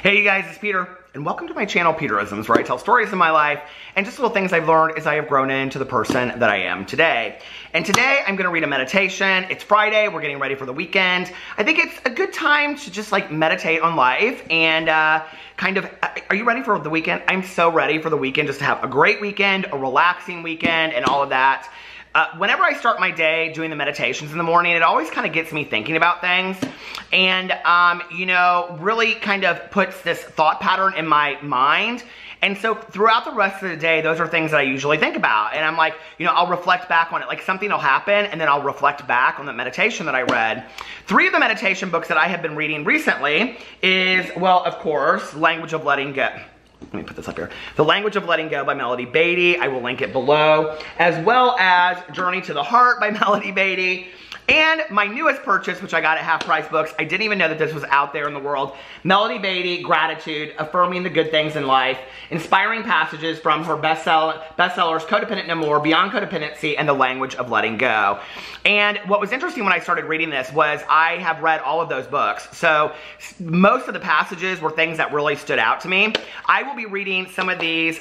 Hey you guys, it's Peter, and welcome to my channel, Peterisms, where I tell stories of my life and just little things I've learned as I have grown into the person that I am today. And today, I'm gonna read a meditation. It's Friday, we're getting ready for the weekend. I think it's a good time to just like meditate on life and are you ready for the weekend? I'm so ready for the weekend, just to have a great weekend, a relaxing weekend, and all of that. Whenever I start my day doing the meditations in the morning, it always kind of gets me thinking about things and, really kind of puts this thought pattern in my mind. And so throughout the rest of the day, those are things that I usually think about. And I'm like, I'll reflect back on it. Like something will happen and then I'll reflect back on the meditation that I read. 3 of the meditation books that I have been reading recently is, well, of course, Language of Letting Go. Let me put this up here. The Language of Letting Go by Melody Beattie. I will link it below. As well as Journey to the Heart by Melody Beattie. And my newest purchase, which I got at Half Price Books. I didn't even know that this was out there in the world. Melody Beattie, Gratitude, Affirming the Good Things in Life. Inspiring passages from her bestsellers, Codependent No More, Beyond Codependency, and The Language of Letting Go. And what was interesting when I started reading this was I have read all of those books. So most of the passages were things that really stood out to me. I will be reading some of these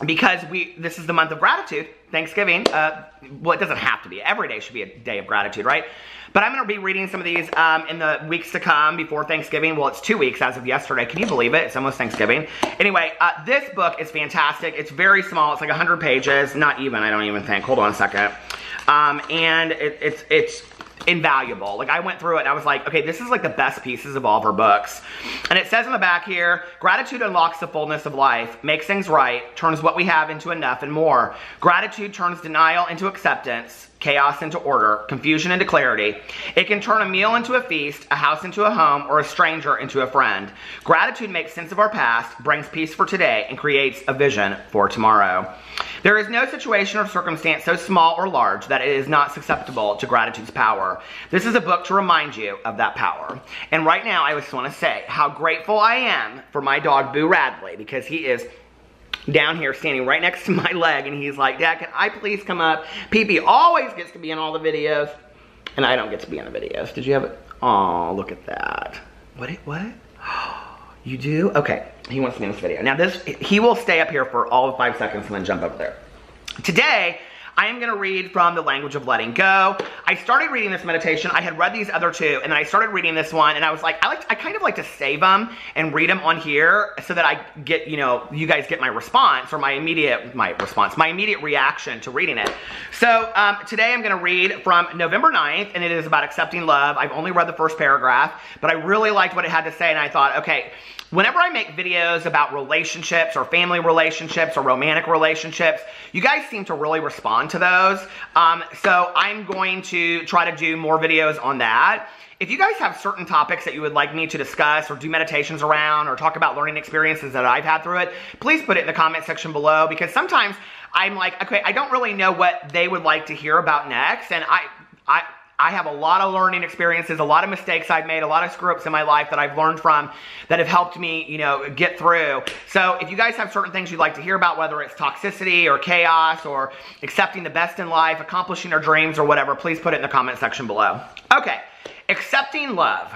because this is the month of gratitude, Thanksgiving. Well, it doesn't have to be. Every day should be a day of gratitude, right? But I'm going to be reading some of these in the weeks to come before Thanksgiving. Well, it's 2 weeks as of yesterday. Can you believe it? It's almost Thanksgiving. Anyway, this book is fantastic. It's very small. It's like 100 pages. Not even, I don't even think. Hold on a second. And it's invaluable. Like I went through it and I was like, okay, this is like the best pieces of all of her books. And it says on the back here, gratitude unlocks the fullness of life, makes things right, turns what we have into enough and more. Gratitude turns denial into acceptance, chaos into order, confusion into clarity. It can turn a meal into a feast, a house into a home, or a stranger into a friend. Gratitude makes sense of our past, brings peace for today, and creates a vision for tomorrow. There is no situation or circumstance so small or large that it is not susceptible to gratitude's power. This is a book to remind you of that power. And right now, I just want to say how grateful I am for my dog, Boo Radley, because he is down here standing right next to my leg, and he's like, Dad, can I please come up? Pee-Pee always gets to be in all the videos, and I don't get to be in the videos. Did you have it? Oh, look at that. What? You do? Okay, he wants to be in this video. Now he will stay up here for all of 5 seconds and then jump over there. Today, I am going to read from The Language of Letting Go. I started reading this meditation. I had read these other 2, and then I started reading this one, and I was like, I kind of like to save them and read them on here so that I get, you guys get my response or my immediate reaction to reading it. So today I'm going to read from November 9th, and it is about accepting love. I've only read the first paragraph, but I really liked what it had to say, and I thought, okay, whenever I make videos about relationships or family relationships or romantic relationships, you guys seem to really respond to those. So I'm going to try to do more videos on that. If you guys have certain topics that you would like me to discuss or do meditations around or talk about learning experiences that I've had through it, please put it in the comment section below, because sometimes I'm like, okay, I don't really know what they would like to hear about next, and I have a lot of learning experiences, a lot of mistakes I've made, a lot of screw-ups in my life that I've learned from that have helped me, get through. So if you guys have certain things you'd like to hear about, whether it's toxicity or chaos or accepting the best in life, accomplishing our dreams or whatever, please put it in the comment section below. Okay, accepting love,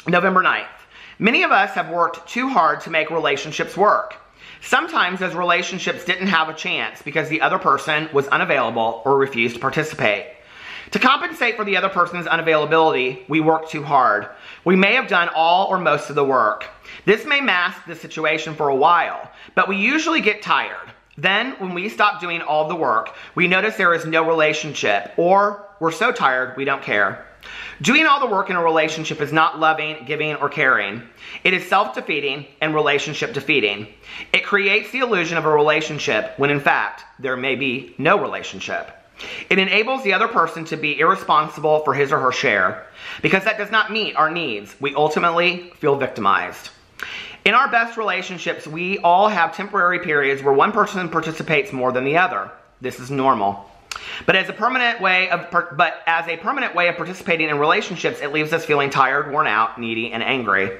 November 9th. Many of us have worked too hard to make relationships work. Sometimes those relationships didn't have a chance because the other person was unavailable or refused to participate. To compensate for the other person's unavailability, we work too hard. We may have done all or most of the work. This may mask the situation for a while, but we usually get tired. Then, when we stop doing all the work, we notice there is no relationship, or we're so tired we don't care. Doing all the work in a relationship is not loving, giving, or caring. It is self-defeating and relationship defeating. It creates the illusion of a relationship when in fact, there may be no relationship. It enables the other person to be irresponsible for his or her share. Because that does not meet our needs, we ultimately feel victimized. In our best relationships, we all have temporary periods where one person participates more than the other. This is normal. But as a permanent way of participating in relationships, it leaves us feeling tired, worn out, needy, and angry.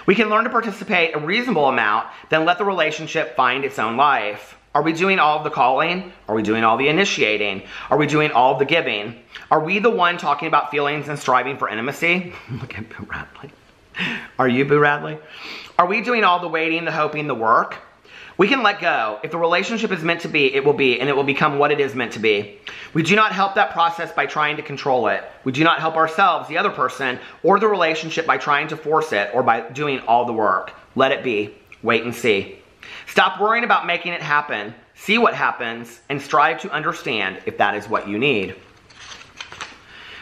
We can learn to participate a reasonable amount, then let the relationship find its own life. Are we doing all of the calling? Are we doing all the initiating? Are we doing all of the giving? Are we the one talking about feelings and striving for intimacy? Look at Bill Radley. Are you, Boo Radley? Are we doing all the waiting, the hoping, the work? We can let go. If the relationship is meant to be, it will be, and it will become what it is meant to be. We do not help that process by trying to control it. We do not help ourselves, the other person, or the relationship by trying to force it or by doing all the work. Let it be. Wait and see. Stop worrying about making it happen. See what happens and strive to understand if that is what you need.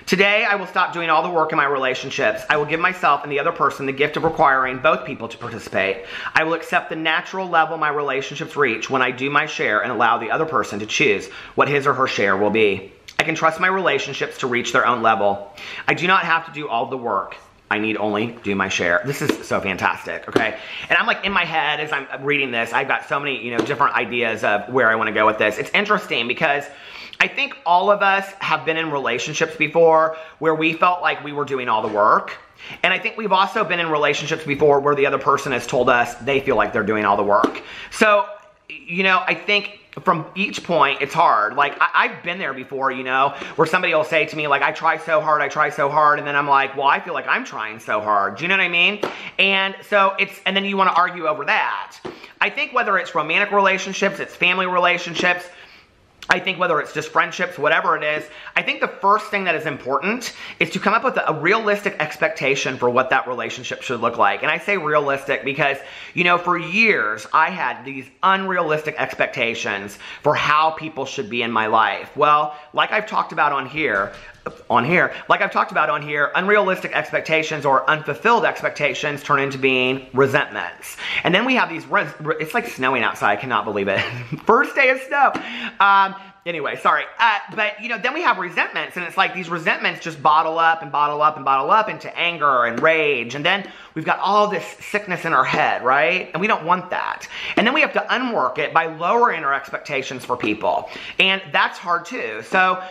Today, I will stop doing all the work in my relationships. I will give myself and the other person the gift of requiring both people to participate. I will accept the natural level my relationships reach when I do my share and allow the other person to choose what his or her share will be. I can trust my relationships to reach their own level. I do not have to do all the work. I need only do my share. This is so fantastic, okay? And I'm like in my head as I'm reading this, I've got so many, different ideas of where I want to go with this. It's interesting because I think all of us have been in relationships before where we felt like we were doing all the work. And I think we've also been in relationships before where the other person has told us they feel like they're doing all the work. So, I think from each point, it's hard. Like, I've been there before, where somebody will say to me, like, I try so hard, and then I'm like, well, I feel like I'm trying so hard. Do you know what I mean? And so and then you want to argue over that. I think whether it's romantic relationships, it's family relationships, I think whether it's just friendships, whatever it is, I think the first thing that is important is to come up with a realistic expectation for what that relationship should look like. And I say realistic because, for years, I had these unrealistic expectations for how people should be in my life. Well, like I've talked about on here, unrealistic expectations or unfulfilled expectations turn into being resentments. And then we have these, it's like snowing outside, I cannot believe it. First day of snow. Anyway, sorry. But, then we have resentments, and it's like these resentments just bottle up into anger and rage. And then we've got all this sickness in our head, right? And we don't want that. And then we have to unwork it by lowering our expectations for people. And that's hard too. So,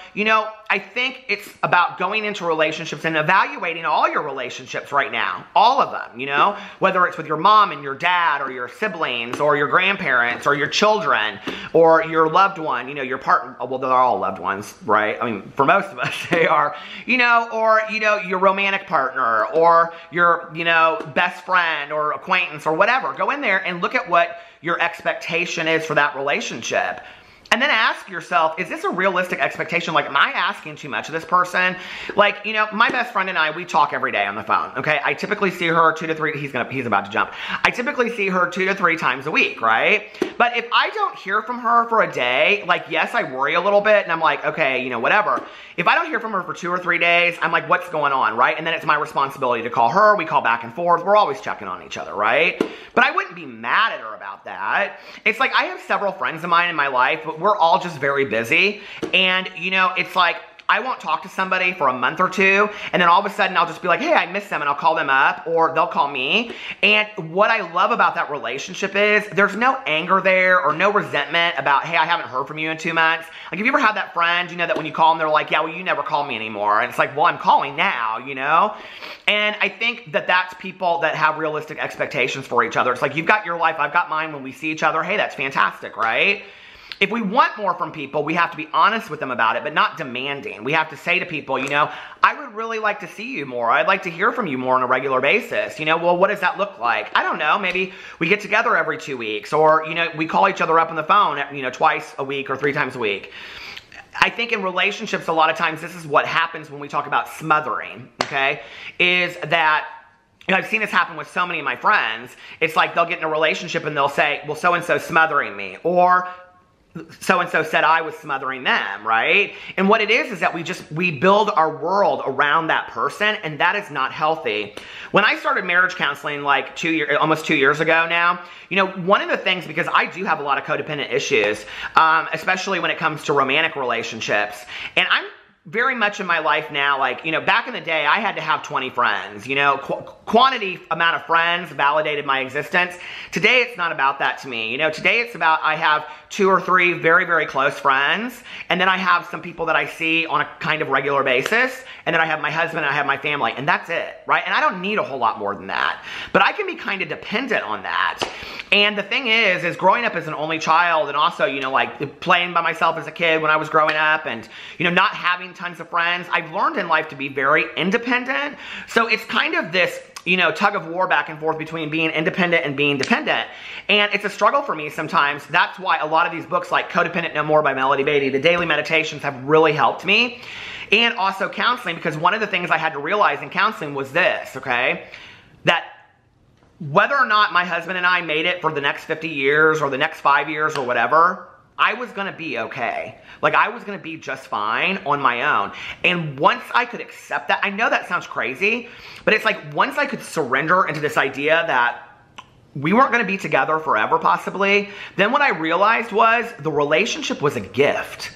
I think it's about going into relationships and evaluating all your relationships right now. All of them, whether it's with your mom and your dad or your siblings or your grandparents or your children or your loved one, your partner. Well, they're all loved ones, right? I mean, for most of us, they are, or, your romantic partner or your, best friend or acquaintance or whatever. Go in there and look at what your expectation is for that relationship. And then ask yourself, is this a realistic expectation? Like, am I asking too much of this person? Like, my best friend and I, we talk every day on the phone, okay? I typically see her 2 to 3, he's about to jump. I typically see her 2 to 3 times a week, right? But if I don't hear from her for a day, like, yes, I worry a little bit, and I'm like, okay, whatever. If I don't hear from her for 2 or 3 days, I'm like, what's going on, right? And then it's my responsibility to call her. We call back and forth. We're always checking on each other, right? But I wouldn't be mad at her about that. It's like, I have several friends of mine in my life, but we're all just very busy. And, it's like, I won't talk to somebody for a month or two, and then all of a sudden I'll just be like, hey, I miss them, and I'll call them up, or they'll call me. And what I love about that relationship is there's no anger there or no resentment about, hey, I haven't heard from you in 2 months. Like, have you ever had that friend, that when you call them, they're like, yeah, well, you never call me anymore. And it's like, well, I'm calling now, And I think that that's people that have realistic expectations for each other. It's like, you've got your life, I've got mine. When we see each other, hey, that's fantastic, right? If we want more from people, we have to be honest with them about it, but not demanding. We have to say to people, I would really like to see you more. I'd like to hear from you more on a regular basis. Well, what does that look like? I don't know. Maybe we get together every 2 weeks, or, we call each other up on the phone, twice a week or 3 times a week. I think in relationships, a lot of times, this is what happens when we talk about smothering, okay, is that I've seen this happen with so many of my friends. It's like they'll get in a relationship and they'll say, well, so-and-so's smothering me, or so-and-so said I was smothering them, right? And what it is that we build our world around that person, and that is not healthy. When I started marriage counseling like almost 2 years ago now, one of the things, because I do have a lot of codependent issues, especially when it comes to romantic relationships, and I'm very much in my life now, like, back in the day, I had to have 20 friends, quantity amount of friends validated my existence. Today, it's not about that to me. Today it's about, I have 2 or 3 very, very close friends, and then I have some people that I see on a kind of regular basis, and then I have my husband and I have my family, and that's it, right? And I don't need a whole lot more than that, but I can be kind of dependent on that. And the thing is growing up as an only child, and also, like playing by myself as a kid when I was growing up, and, not having tons of friends, I've learned in life to be very independent. So it's kind of this tug of war back and forth between being independent and being dependent. And it's a struggle for me sometimes. That's why a lot of these books like Codependent No More by Melody Beattie, the daily meditations have really helped me. And also counseling, because one of the things I had to realize in counseling was this, okay? That whether or not my husband and I made it for the next 50 years or the next 5 years or whatever, I was going to be okay. Like, I was going to be just fine on my own. And once I could accept that, I know that sounds crazy, but it's like once I could surrender into this idea that we weren't going to be together forever possibly, then what I realized was the relationship was a gift.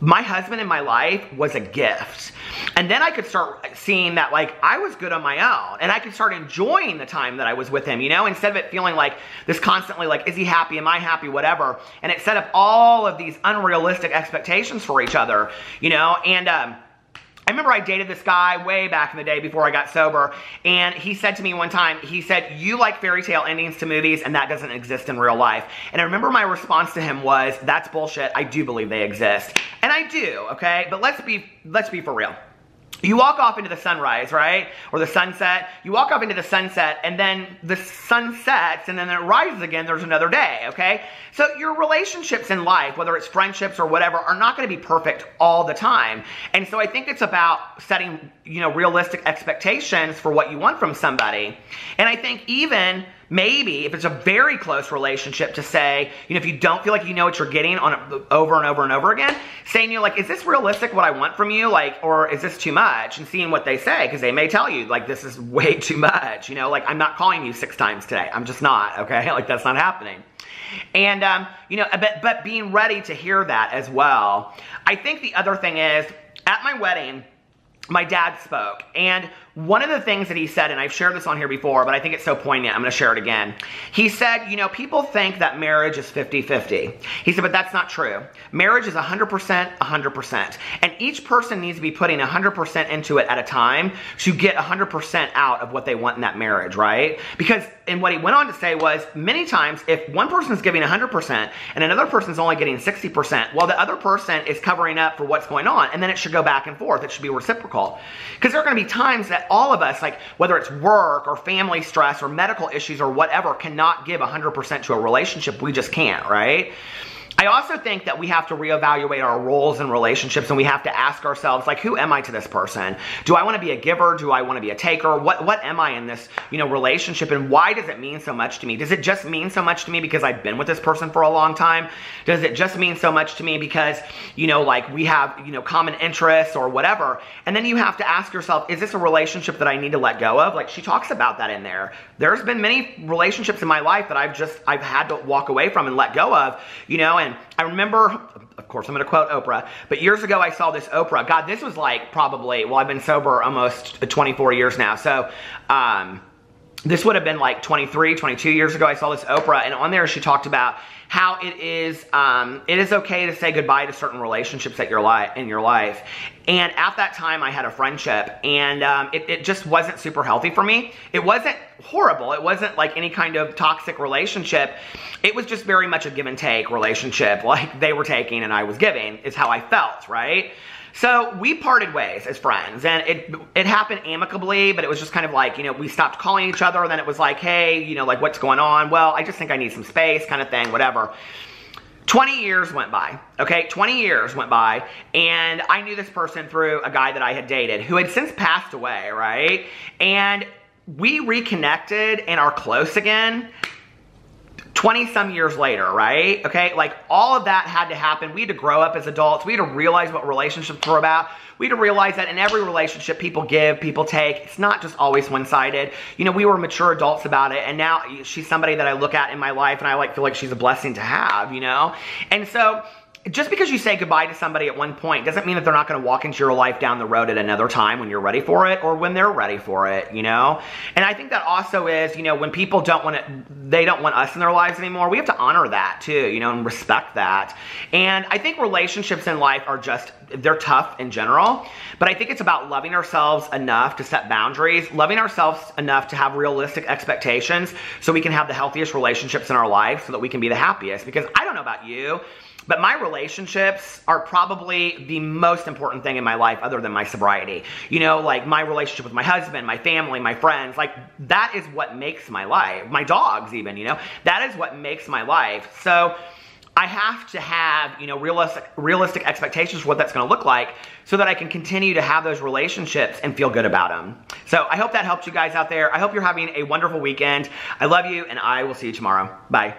My husband in my life was a gift. And then I could start seeing that, like, I was good on my own. And I could start enjoying the time that I was with him, instead of it feeling like this constantly, like, is he happy? Am I happy? Whatever. And it set up all of these unrealistic expectations for each other, And I remember I dated this guy way back in the day before I got sober, and he said to me one time, he said, you like fairy tale endings to movies, and that doesn't exist in real life. And I remember my response to him was, that's bullshit. I do believe they exist. And I do, okay? But let's be for real. You walk off into the sunrise, right? Or the sunset. You walk off into the sunset, and then the sun sets, and then it rises again. There's another day, okay? So your relationships in life, whether it's friendships or whatever, are not going to be perfect all the time. And so I think it's about setting, realistic expectations for what you want from somebody. And I think even maybe if it's a very close relationship to say, if you don't feel like you know what you're getting on over and over and over again, saying, like, is this realistic what I want from you? Like, or is this too much? And seeing what they say, because they may tell you, like, this is way too much, like, I'm not calling you 6 times today. I'm just not, okay? Like, that's not happening. And, but being ready to hear that as well. I think the other thing is, at my wedding, my dad spoke, and one of the things that he said, and I've shared this on here before, but I think it's so poignant, I'm going to share it again. He said, people think that marriage is 50-50. He said, but that's not true. Marriage is 100%, 100%. And each person needs to be putting 100% into it at a time to get 100% out of what they want in that marriage, right? Because, and what he went on to say was, many times, if one person is giving 100% and another person is only getting 60%, well, the other person is covering up for what's going on, and then it should go back and forth. It should be reciprocal. Because there are going to be times that all of us, like whether it's work or family stress or medical issues or whatever, cannot give 100% to a relationship. We just can't, right? I also think that we have to reevaluate our roles in relationships, and we have to ask ourselves, like, who am I to this person? Do I want to be a giver? Do I want to be a taker? What am I in this, relationship, and why does it mean so much to me? Does it just mean so much to me because I've been with this person for a long time? Does it just mean so much to me because, like we have, common interests or whatever? And then you have to ask yourself, is this a relationship that I need to let go of? Like, she talks about that in there. There's been many relationships in my life that I've had to walk away from and let go of, and I remember, of course, I'm going to quote Oprah, but years ago I saw this Oprah. God, this was like probably, well, I've been sober almost 24 years now. So, this would have been like 23, 22 years ago. I saw this Oprah, and on there she talked about how it is okay to say goodbye to certain relationships in your life. And at that time, I had a friendship, and it just wasn't super healthy for me. It wasn't horrible. It wasn't like any kind of toxic relationship. It was just very much a give and take relationship. Like, they were taking and I was giving is how I felt, right? So we parted ways as friends, and it happened amicably, but it was just kind of like, we stopped calling each other, and then it was like, hey, like, what's going on? Well, I just think I need some space kind of thing, whatever. 20 years went by, okay? 20 years went by, and I knew this person through a guy that I had dated who had since passed away, right? And we reconnected and are close again 20-some years later, right? Okay, like, all of that had to happen. We had to grow up as adults. We had to realize what relationships were about. We had to realize that in every relationship, people give, people take. It's not just always one-sided. We were mature adults about it, and now she's somebody that I look at in my life, and I feel like she's a blessing to have, And so, just because you say goodbye to somebody at one point doesn't mean that they're not going to walk into your life down the road at another time when you're ready for it, or when they're ready for it, And I think that also is, when people they don't want us in their lives anymore, we have to honor that too, and respect that. And I think relationships in life are they're tough in general, but I think it's about loving ourselves enough to set boundaries, loving ourselves enough to have realistic expectations so we can have the healthiest relationships in our life so that we can be the happiest. Because I don't know about you, But my relationships are probably the most important thing in my life other than my sobriety. You know, like my relationship with my husband, my family, my friends, like that is what makes my life. My dogs even, you know, that is what makes my life. So I have to have, you know, realistic expectations for what that's going to look like so that I can continue to have those relationships and feel good about them. So I hope that helped you guys out there. I hope you're having a wonderful weekend. I love you, and I will see you tomorrow. Bye.